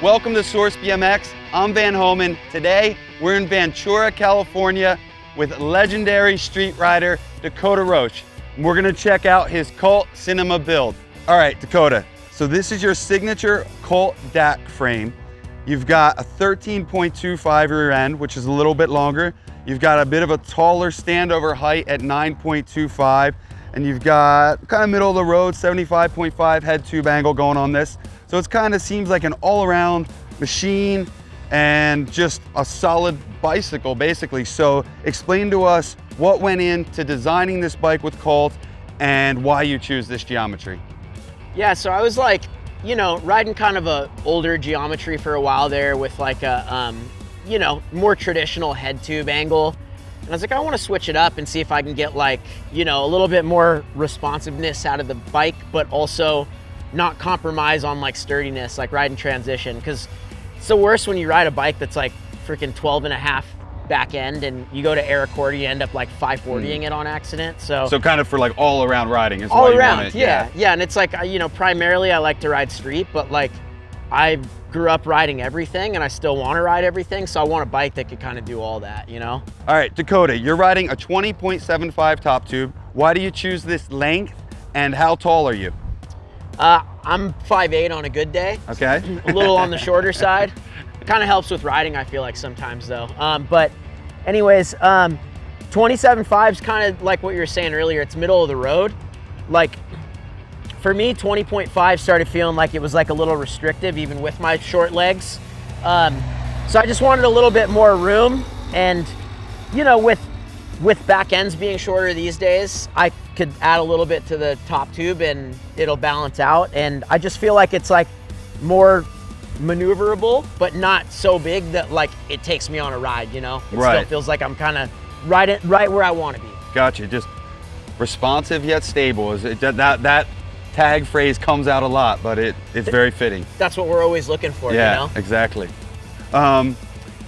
Welcome to Source BMX. I'm Van Homan. Today, we're in Ventura, California with legendary street rider Dakota Roche. And we're gonna check out his Cult Cinema build. All right, Dakota, so this is your signature Cult DAC frame. You've got a 13.25 rear end, which is a little bit longer. You've got a bit of a taller standover height at 9.25, and you've got kind of middle of the road, 75.5 head tube angle going on this. So it kind of seems like an all-around machine and just a solid bicycle, basically. So explain to us what went into designing this bike with Cult and why you choose this geometry. Yeah, so I was like, you know, riding kind of a older geometry for a while there with like a, you know, more traditional head tube angle. And I was like, I want to switch it up and see if I can get like, you know, a little bit more responsiveness out of the bike, but also not compromise on like sturdiness, like riding transition. Because it's the worst when you ride a bike that's like freaking 12.5 back end and you go to air accord, you end up like 540ing it on accident. So kind of for like all around riding is all why you around, want it. yeah. And it's like, you know, primarily I like to ride street, but like I grew up riding everything and I still want to ride everything. So I want a bike that could kind of do all that, you know? All right, Dakota, you're riding a 20.75 top tube. Why do you choose this length and how tall are you? I'm 5'8" on a good day. Okay. A little on the shorter side. It kind of helps with riding, I feel like sometimes though. But anyways, 27.5 is kind of like what you were saying earlier. It's middle of the road. Like for me, 20.5 started feeling like it was like a little restrictive even with my short legs. So I just wanted a little bit more room, and you know, with back ends being shorter these days, I could add a little bit to the top tube and it'll balance out. And I just feel like it's like more maneuverable, but not so big that like it takes me on a ride, you know? It still feels like I'm kind of right where I want to be. Gotcha. Just responsive yet stable. Is it that tag phrase comes out a lot, but it's very fitting. That's what we're always looking for, yeah, you know? Exactly.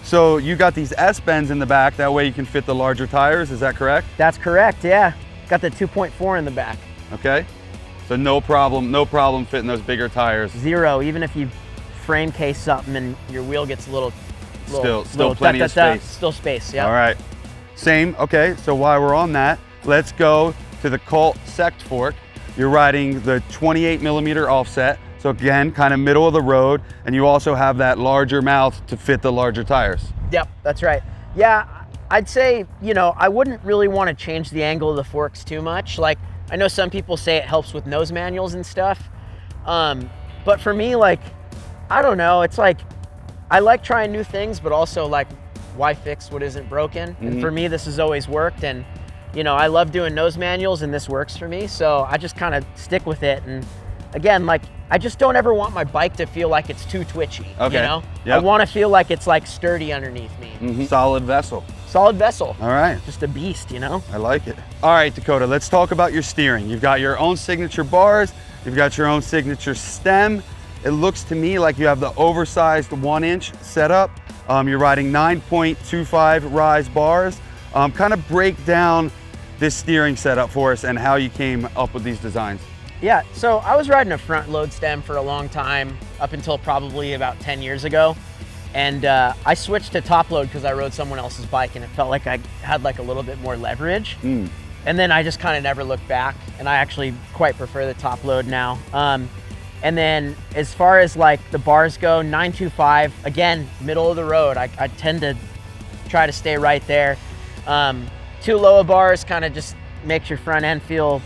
So you got these S bends in the back, that way you can fit the larger tires, is that correct? That's correct, yeah. Got the 2.4 in the back. Okay. So no problem fitting those bigger tires. Zero, even if you frame case something and your wheel gets a little still plenty of space. Still space, yeah. All right. Same, okay, so while we're on that, let's go to the Cult Sect Fork. You're riding the 28mm offset. So again, kind of middle of the road, and you also have that larger mouth to fit the larger tires. Yep, that's right. Yeah, I'd say, you know, I wouldn't really want to change the angle of the forks too much. Like, I know some people say it helps with nose manuals and stuff. But for me, like, I don't know, it's like, I like trying new things, but also like, why fix what isn't broken? And for me, this has always worked. And, you know, I love doing nose manuals and this works for me. So I just kind of stick with it. And again, like, I just don't ever want my bike to feel like it's too twitchy, okay. You know? Yep. I want to feel like it's like sturdy underneath me. Solid vessel. Solid vessel. All right. Just a beast, you know? I like it. All right, Dakota, let's talk about your steering. You've got your own signature bars. You've got your own signature stem. It looks to me like you have the oversized 1-inch setup. You're riding 9.25 rise bars. Kind of break down this steering setup for us and how you came up with these designs. Yeah, so I was riding a front load stem for a long time, up until probably about 10 years ago. And I switched to top load because I rode someone else's bike and it felt like I had like a little bit more leverage. And then I just kind of never looked back, and I actually quite prefer the top load now. And then as far as like the bars go, 925, again, middle of the road. I tend to try to stay right there. Too low of bars kind of just makes your front end feel,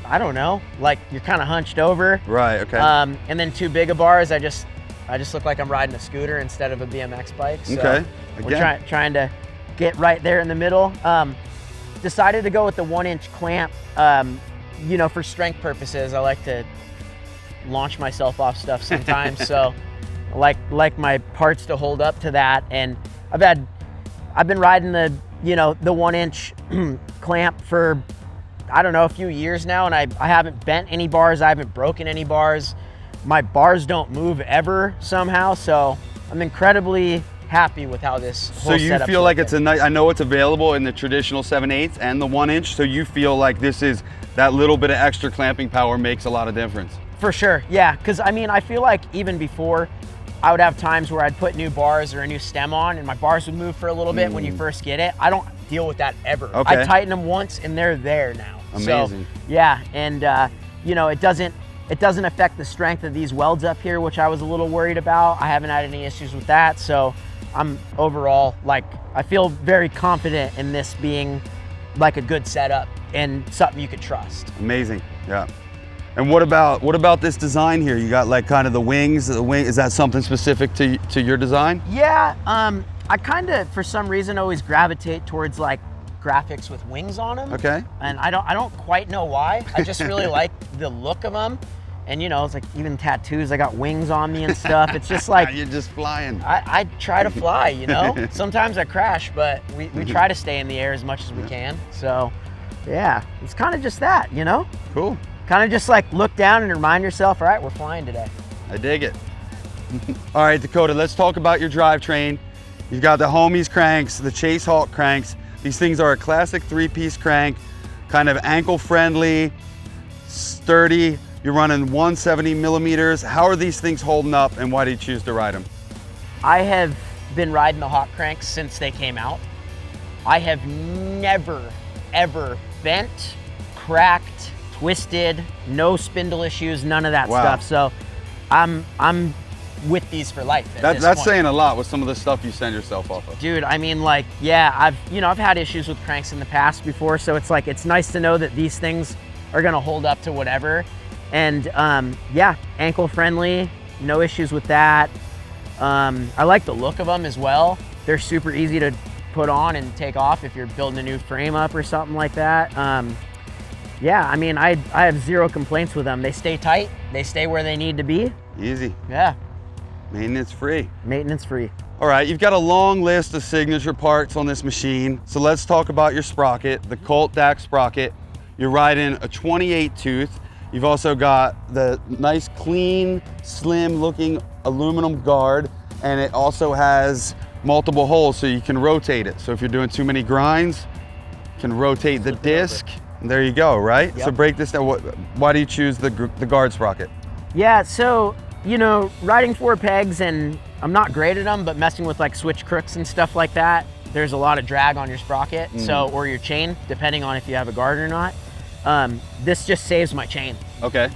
I don't know, like you're kind of hunched over. Right, okay. And then too big of bars, I just look like I'm riding a scooter instead of a BMX bike. So okay. We're trying to get right there in the middle. Decided to go with the 1-inch clamp. You know, for strength purposes, I like to launch myself off stuff sometimes. So I like my parts to hold up to that. And I've been riding the, you know, the 1-inch clamp for, I don't know, a few years now, and I haven't bent any bars, I haven't broken any bars. My bars don't move ever somehow, so I'm incredibly happy with how this whole So you feel like it's a nice, I know it's available in the traditional 7/8 and the 1-inch, so you feel like this is, that little bit of extra clamping power makes a lot of difference. For sure, yeah, because I mean, I feel like even before I would have times where I'd put new bars or a new stem on and my bars would move for a little bit when you first get it. I don't deal with that ever. Okay. I tighten them once and they're there now. Amazing. So, yeah, and you know, it doesn't affect the strength of these welds up here, which I was a little worried about. I haven't had any issues with that. So I'm overall, like, I feel very confident in this being like a good setup and something you could trust. Amazing, yeah. And what about this design here? You got like kind of the wings. Is that something specific to your design? Yeah, I kind of, for some reason, always gravitate towards like graphics with wings on them. Okay. And I don't quite know why. I just really like the look of them. And you know, it's like even tattoos, I got wings on me and stuff. It's just like, you're just flying. I try to fly, you know? Sometimes I crash, but we try to stay in the air as much as we can. So yeah, it's kind of just that, you know? Cool. Kind of just like look down and remind yourself, all right, we're flying today. I dig it. All right, Dakota, let's talk about your drivetrain. You've got the Homies cranks, the Chase Hawk cranks. These things are a classic 3-piece crank, kind of ankle friendly, sturdy. You're running 170 millimeters. How are these things holding up and why do you choose to ride them? I have been riding the Hawk cranks since they came out. I have never, ever bent, cracked, twisted, no spindle issues, none of that stuff. So I'm with these for life at this That's point. saying a lot with some of the stuff you send yourself off of. Dude, I mean, like, yeah, I've had issues with cranks in the past before, so it's like, it's nice to know that these things are gonna hold up to whatever. And yeah, ankle friendly, no issues with that. I like the look of them as well. They're super easy to put on and take off if you're building a new frame up or something like that. Yeah, I mean, I have zero complaints with them. They stay tight, they stay where they need to be. Easy. Yeah. Maintenance free. Maintenance free. All right, you've got a long list of signature parts on this machine. So let's talk about your sprocket, the Colt DAC sprocket. You're riding a 28 tooth. You've also got the nice, clean, slim looking aluminum guard, and it also has multiple holes so you can rotate it. So if you're doing too many grinds, you can rotate the disc. There you go, right? Yep. So break this down. Why do you choose the guard sprocket? Yeah, so, you know, riding 4 pegs, and I'm not great at them, but messing with like switch crooks and stuff like that, there's a lot of drag on your sprocket, so, or your chain, depending on if you have a guard or not. This just saves my chain. Okay.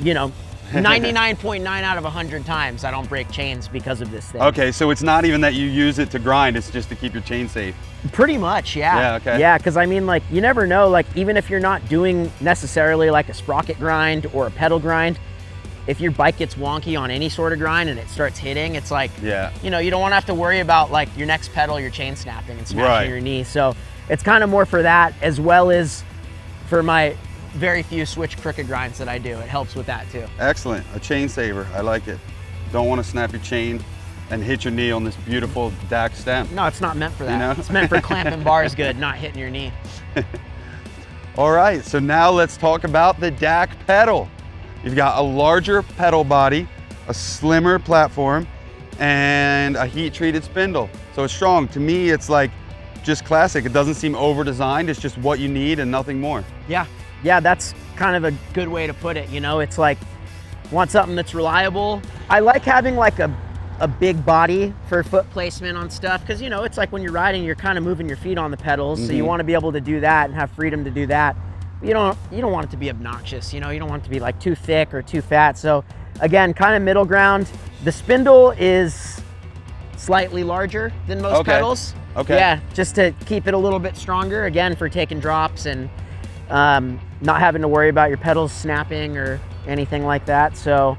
You know, 99.9 out of 100 times I don't break chains because of this thing. Okay, so it's not even that you use it to grind, it's just to keep your chain safe. Pretty much, yeah. Yeah, okay. Yeah, because I mean, like, you never know, like, even if you're not doing necessarily like a sprocket grind or a pedal grind, if your bike gets wonky on any sort of grind and it starts hitting, it's like, Yeah. you know, you don't want to have to worry about like your next pedal, your chain snapping and smashing Right. your knee. So it's kind of more for that, as well as for my very few switch crooked grinds that I do. It helps with that too. Excellent, a chain saver, I like it. Don't want to snap your chain and hit your knee on this beautiful DAC stem. No, it's not meant for that. You know? It's meant for clamping bars good, not hitting your knee. All right, so now let's talk about the DAC pedal. You've got a larger pedal body, a slimmer platform, and a heat-treated spindle. So it's strong. To me, it's like just classic. It doesn't seem over-designed. It's just what you need and nothing more. Yeah, that's kind of a good way to put it. You know, it's like, want something that's reliable. I like having like a big body for foot placement on stuff, because, you know, it's like when you're riding, you're kind of moving your feet on the pedals, so you want to be able to do that and have freedom to do that. You don't want it to be obnoxious, you know, you don't want it to be like too thick or too fat. So again, kind of middle ground. The spindle is slightly larger than most pedals. Okay. Yeah, just to keep it a little bit stronger, again, for taking drops and not having to worry about your pedals snapping or anything like that. So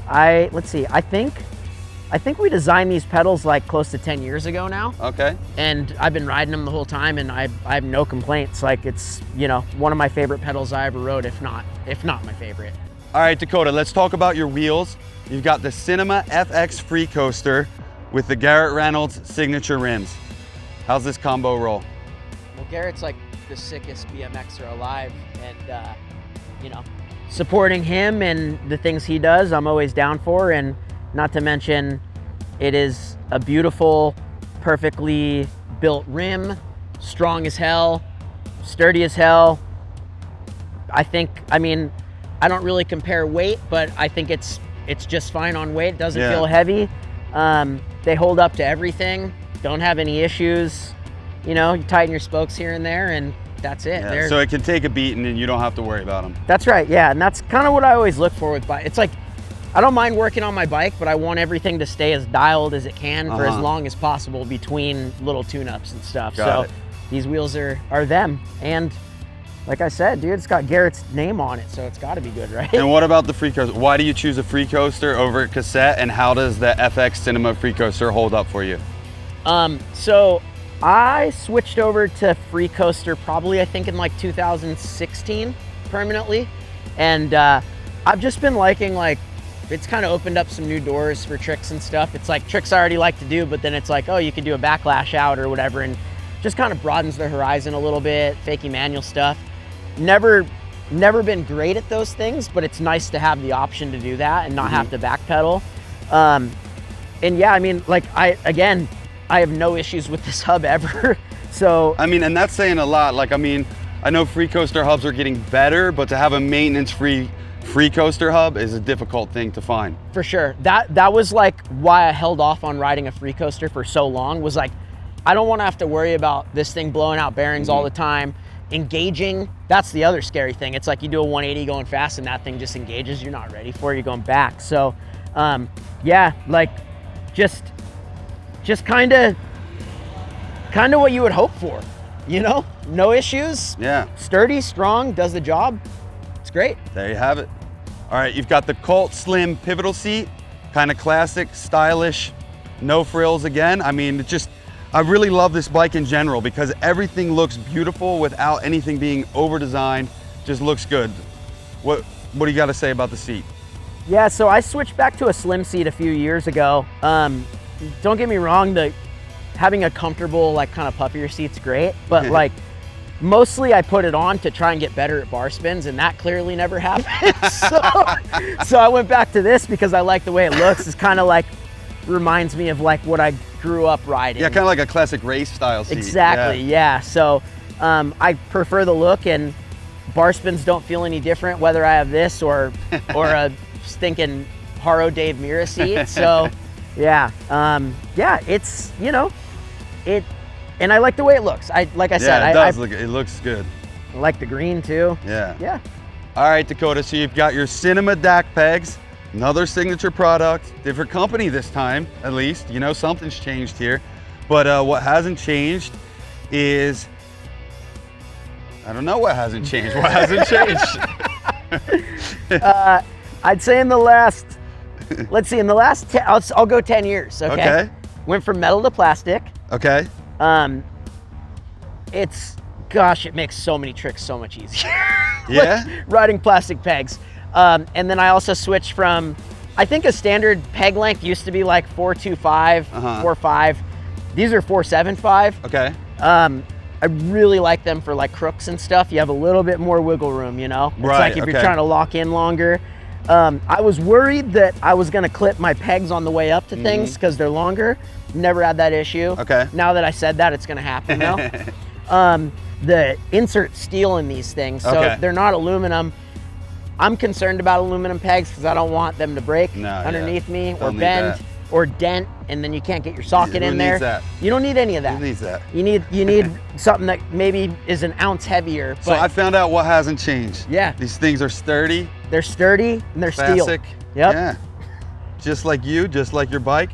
let's see, I think we designed these pedals like close to 10 years ago now. Okay. And I've been riding them the whole time, and I have no complaints. Like, it's, you know, one of my favorite pedals I ever rode, if not my favorite. All right, Dakota, let's talk about your wheels. You've got the Cinema FX Free Coaster with the Garrett Reynolds signature rims. How's this combo roll? Well, Garrett's like the sickest BMXer alive, and you know, supporting him and the things he does, I'm always down for. And not to mention, it is a beautiful, perfectly built rim, strong as hell, sturdy as hell. I mean, I don't really compare weight, but I think it's it's just fine on weight. It doesn't Yeah. feel heavy. They hold up to everything. Don't have any issues. You know, you tighten your spokes here and there, and that's it. Yeah, so it can take a beating and you don't have to worry about them. That's right, yeah, and that's kind of what I always look for with bike. It's like, I don't mind working on my bike, but I want everything to stay as dialed as it can for as long as possible between little tune-ups and stuff. Got it. These wheels are them, and like I said, dude, it's got Garrett's name on it, so it's got to be good, right? And what about the free coaster? Why do you choose a free coaster over a cassette, and how does the FX Cinema free coaster hold up for you? So I switched over to free coaster probably, I think, in like 2016 permanently, and I've just been liking, like, it's kind of opened up some new doors for tricks and stuff. It's like tricks I already like to do, but then it's like, oh, you could do a backlash out or whatever, and just kind of broadens the horizon a little bit, fakie manual stuff. Never been great at those things, but it's nice to have the option to do that and not have to backpedal. And yeah, I mean, like, I have no issues with this hub ever. So I mean, and that's saying a lot. Like, I mean, I know free coaster hubs are getting better, but to have a maintenance-free free coaster hub is a difficult thing to find. For sure. That was like why I held off on riding a free coaster for so long, was like, I don't want to have to worry about this thing blowing out bearings all the time. Engaging, that's the other scary thing. It's like you do a 180 going fast and that thing just engages, you're not ready for it, you're going back. So yeah, like just kind of what you would hope for, you know? No issues. Yeah. Sturdy, strong, does the job. It's great. There you have it. All right, you've got the Colt Slim pivotal seat, kind of classic, stylish, no frills again. I mean, I really love this bike in general because everything looks beautiful without anything being over-designed, just looks good. What do you got to say about the seat? Yeah, so I switched back to a slim seat a few years ago. Don't get me wrong, having a comfortable, like, kind of puffier seat's great, but like, mostly I put it on to try and get better at bar spins, and that clearly never happened. So I went back to this because I like the way it looks. It's kind of like, reminds me of like what I grew up riding. Yeah, kind of like a classic race style seat. Exactly, yeah. So I prefer the look, and bar spins don't feel any different whether I have this or a stinking Haro Dave Mira seat. So yeah, yeah, it's, you know, and I like the way it looks. Like I said, it looks good. I like the green too. Yeah. Yeah. All right, Dakota, so you've got your Cinema DAC pegs, another signature product, different company this time, at least. You know, something's changed here. But what hasn't changed is, I don't know what hasn't changed. What hasn't changed? I'd say in the last, let's see, in the last, I'll go 10 years, okay? Okay. Went from metal to plastic. Okay. Gosh, it makes so many tricks so much easier. Yeah? Like riding plastic pegs. And then I also switched from, I think a standard peg length used to be like 425, 4.5. These are 4.75. Okay. I really like them for like crooks and stuff. You have a little bit more wiggle room, you know? It's like if you're trying to lock in longer. I was worried that I was gonna clip my pegs on the way up to things because they're longer. Never had that issue. Okay. Now that I said that, it's gonna happen now. The insert steel in these things, so they're not aluminum. I'm concerned about aluminum pegs because I don't want them to break underneath me or bend or dent, and then you can't get your socket in there. Needs that? You don't need any of that. Who needs that? You need something that maybe is an ounce heavier. But So I found out what hasn't changed. Yeah. These things are sturdy. They're sturdy and they're classic. steel. Yep. Yeah. Just like you, just like your bike.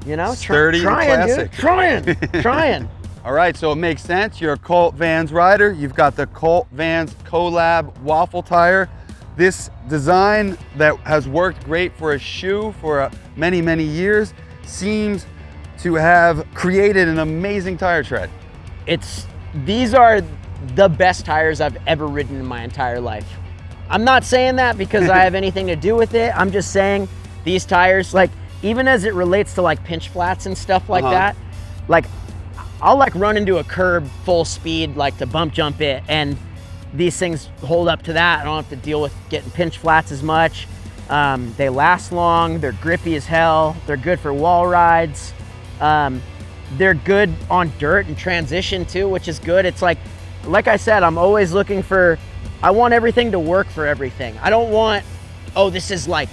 You know, Sturdy and classic. Dude. Trying. All right, so it makes sense. You're a Colt Vans rider. You've got the Colt Vans Collab waffle tire. This design that has worked great for a shoe for many, many years seems to have created an amazing tire tread. These are the best tires I've ever ridden in my entire life. I'm not saying that because I have anything to do with it. I'm just saying these tires, like, even as it relates to like pinch flats and stuff like that, like I'll like run into a curb full speed, like to bump jump it, and these things hold up to that. I don't have to deal with getting pinch flats as much. They last long, they're grippy as hell. They're good for wall rides. They're good on dirt and transition too, which is good. It's like I said, I'm always looking for, I want everything to work for everything. I don't want, oh, this is like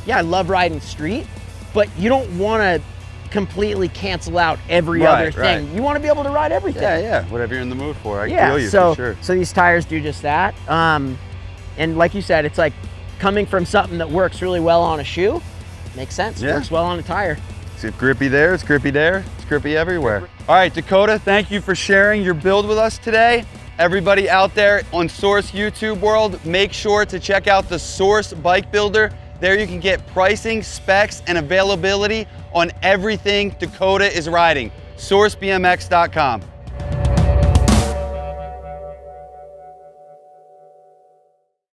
yeah, I love riding street, but you don't want to completely cancel out every other thing. You want to be able to ride everything. Yeah, whatever you're in the mood for. I feel you so, for sure. So these tires do just that. And like you said, it's like coming from something that works really well on a shoe, makes sense. It works well on a tire. It's grippy there, it's grippy there, it's grippy everywhere. All right, Dakota, thank you for sharing your build with us today. Everybody out there on Source YouTube world, make sure to check out the Source Bike Builder. There you can get pricing, specs, and availability on everything Dakota is riding. sourcebmx.com.